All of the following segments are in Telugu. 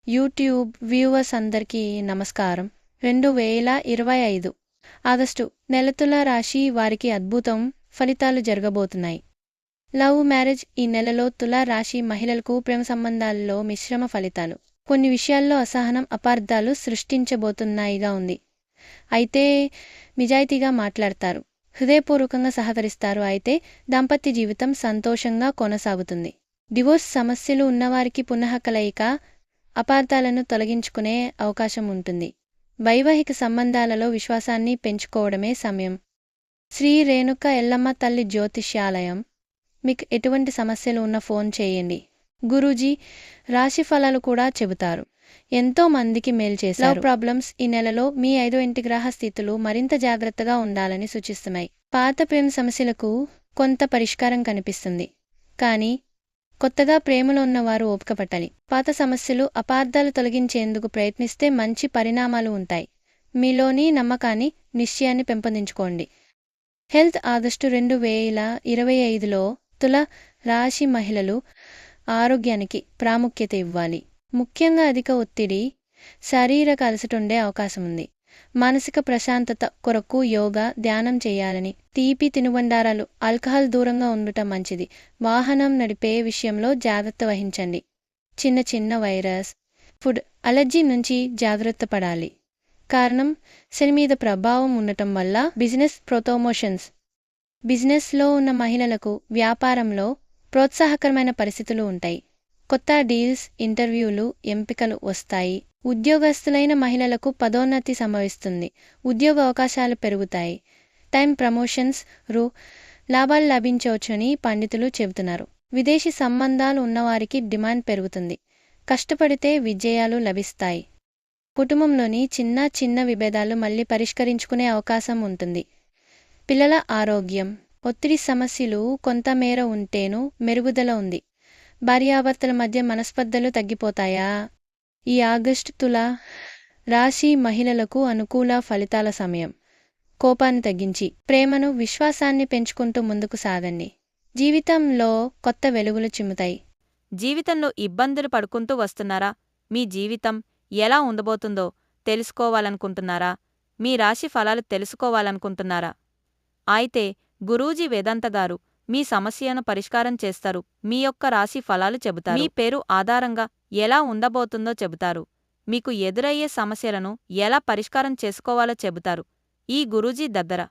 యూట్యూబ్ వ్యూవర్స్ అందరికీ నమస్కారం. 2025 ఆగస్టు నెల తులా రాశి వారికి అద్భుతం ఫలితాలు జరగబోతున్నాయి. లవ్ మ్యారేజ్ ఈ నెలలో తులా రాశి మహిళలకు ప్రేమ సంబంధాలలో మిశ్రమ ఫలితాలు. కొన్ని విషయాల్లో అసహనం అపార్థాలు సృష్టించబోతున్నాయిగా ఉంది. అయితే నిజాయితీగా మాట్లాడతారు, హృదయపూర్వకంగా సహకరిస్తారు. అయితే దాంపత్య జీవితం సంతోషంగా కొనసాగుతుంది. డివోర్స్ సమస్యలు ఉన్నవారికి పునః కలయిక, అపార్థాలను తొలగించుకునే అవకాశం ఉంటుంది. వైవాహిక సంబంధాలలో విశ్వాసాన్ని పెంచుకోవడమే సమయం. శ్రీ రేణుక ఎల్లమ్మ తల్లి జ్యోతిష్యాలయం. మీకు ఎటువంటి సమస్యలు ఉన్నా ఫోన్ చేయండి. గురూజీ రాశి ఫలాలు కూడా చెబుతారు. ఎంతో మందికి మేలు చేశారు. లవ్ ప్రాబ్లమ్స్ ఈ నెలలో మీ 5వ ఇంటి గ్రహ స్థితులు మరింత జాగ్రత్తగా ఉండాలని సూచిస్తున్నాయి. పాత ప్రేమ సమస్యలకు కొంత పరిష్కారం కనిపిస్తుంది. కానీ కొత్తగా ప్రేమలో ఉన్నవారు ఓపిక పట్టాలి. పాత సమస్యలు అపార్థాలు తొలగించేందుకు ప్రయత్నిస్తే మంచి పరిణామాలు ఉంటాయి. మీలోని నమ్మకాన్ని నిశ్చయాన్ని పెంపొందించుకోండి. హెల్త్ ఆగస్టు 2025లో తుల రాశి మహిళలు ఆరోగ్యానికి ప్రాముఖ్యత ఇవ్వాలి. ముఖ్యంగా అధిక ఒత్తిడి, శారీరక అలసట ఉండే అవకాశం ఉంది. మానసిక ప్రశాంతత కొరకు యోగా, ధ్యానం చేయాలని. తీపి తినుబండారాలు, ఆల్కహాల్ దూరంగా ఉండటం మంచిది. వాహనం నడిపే విషయంలో జాగ్రత్త వహించండి. చిన్న చిన్న వైరస్, ఫుడ్ అలర్జీ నుంచి జాగ్రత్త పడాలి. కారణం శని మీద ప్రభావం ఉండటం వల్ల బిజినెస్లో ఉన్న మహిళలకు వ్యాపారంలో ప్రోత్సాహకరమైన పరిస్థితులు ఉంటాయి. కొత్త డీల్స్, ఇంటర్వ్యూలు, ఎంపికలు వస్తాయి. ఉద్యోగస్తులైన మహిళలకు పదోన్నతి సంభవిస్తుంది. ఉద్యోగ అవకాశాలు పెరుగుతాయి. టైం ప్రమోషన్స్, లాభాలు లభించవచ్చని పండితులు చెబుతున్నారు. విదేశీ సంబంధాలు ఉన్నవారికి డిమాండ్ పెరుగుతుంది. కష్టపడితే విజయాలు లభిస్తాయి. కుటుంబంలోని చిన్న చిన్న విభేదాలు మళ్ళీ పరిష్కరించుకునే అవకాశం ఉంటుంది. పిల్లల ఆరోగ్యం, ఒత్తిడి సమస్యలు కొంతమేర ఉంటేనూ మెరుగుదల ఉంది. భార్యాభర్తల మధ్య మనస్పర్ధలు తగ్గిపోతాయా? ఈ ఆగస్టు తులా రాశి మహిళలకు అనుకూల ఫలితాల సమయం. కోపాన్ని తగ్గించి ప్రేమను, విశ్వాసాన్ని పెంచుకుంటూ ముందుకు సాగండి. జీవితంలో కొత్త వెలుగులు చిమ్ముతాయి. జీవితంలో ఇబ్బందులు పడుకుంటూ వస్తున్నారా? మీ జీవితం ఎలా ఉండబోతుందో తెలుసుకోవాలనుకుంటున్నారా? మీ రాశి ఫలాలు తెలుసుకోవాలనుకుంటున్నారా? అయితే గురూజీ వేదాంత గారు మీ సమస్యను పరిష్కారం చేస్తారు. మీ యొక్క రాశి ఫలాలు చెబుతారు. మీ పేరు ఆధారంగా ఎలా ఉండబోతుందో చెబుతారు. మీకు ఎదురయ్యే సమస్యలను ఎలా పరిష్కారం చేసుకోవాలో చెబుతారు. ఈ గురూజీ దగ్గర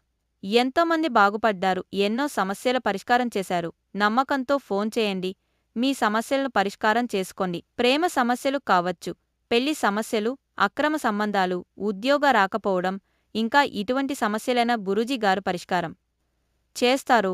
ఎంతోమంది బాగుపడ్డారు, ఎన్నో సమస్యల పరిష్కారం చేశారు. నమ్మకంతో ఫోన్ చేయండి. మీ సమస్యలను పరిష్కారం చేసుకోండి. ప్రేమ సమస్యలు కావచ్చు, పెళ్లి సమస్యలు, అక్రమ సంబంధాలు, ఉద్యోగ రాకపోవడం, ఇంకా ఇటువంటి సమస్యలైన గురూజీ గారు పరిష్కారం చేస్తారు.